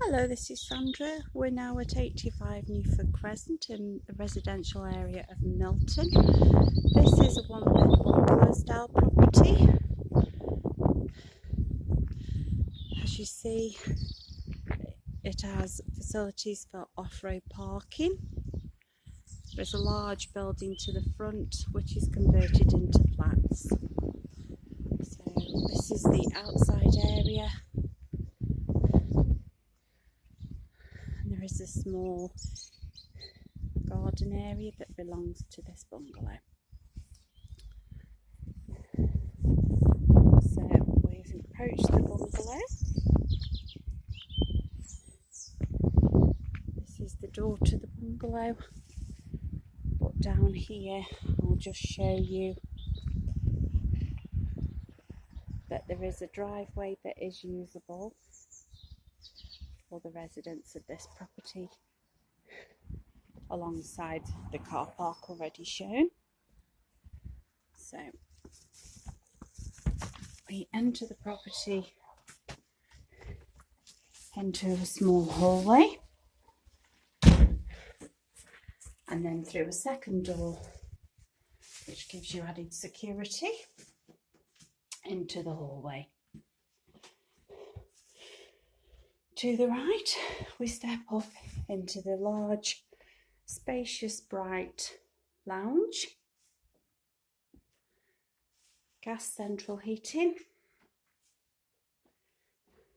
Hello, this is Sandra. We're now at 85 Newford Crescent in the residential area of Milton. This is a one-bed bungalow style property. As you see, it has facilities for off-road parking. There's a large building to the front which is converted into flats. So this is the outside area. There is a small garden area that belongs to this bungalow. So we've approached the bungalow. This is the door to the bungalow. But down here I'll just show you that there is a driveway that is usable for the residents of this property, alongside the car park already shown. So we enter the property into a small hallway and then through a second door which gives you added security into the hallway. To the right we step up into the large, spacious, bright lounge. Gas central heating,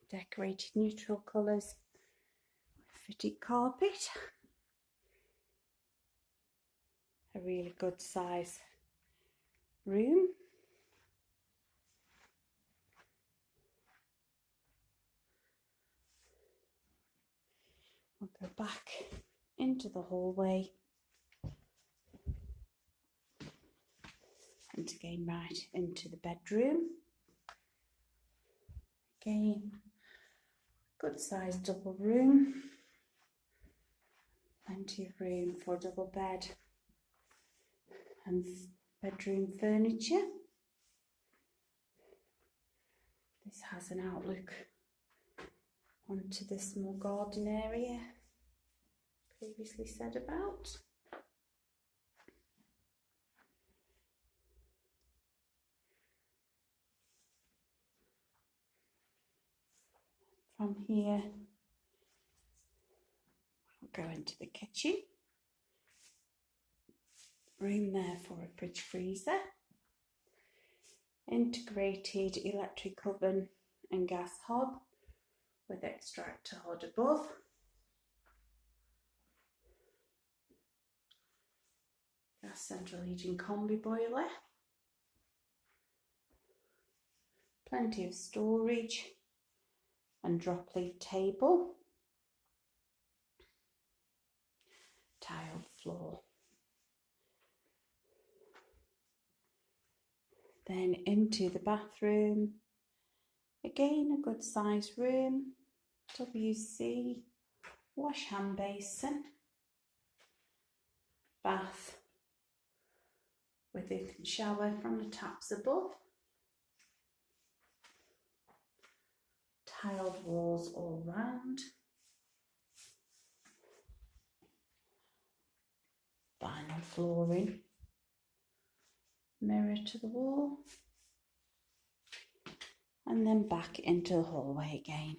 decorated neutral colours, fitted carpet, a really good size room. We'll go back into the hallway and again right into the bedroom. Again, good sized double room, plenty of room for a double bed and bedroom furniture. This has an outlook onto the small garden area previously said about. From here we'll go into the kitchen. Room there for a fridge freezer, integrated electric oven and gas hob with extractor hood above. Gas central heating combi boiler. Plenty of storage and drop leaf table. Tiled floor. Then into the bathroom. Again, a good sized room. WC, wash hand basin, bath with a shower from the taps above. Tiled walls all round. Vinyl flooring. Mirror to the wall. And then back into the hallway again.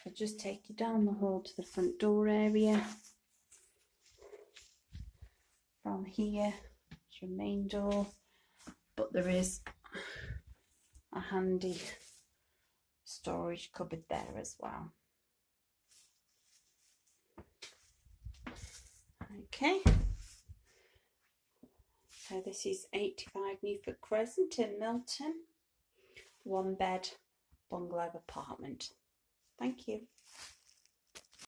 I'll just take you down the hall to the front door area. From here, it's your main door, but there is a handy storage cupboard there as well. Okay, so this is 85 Newford Crescent in Milton, one bed bungalow apartment. Thank you.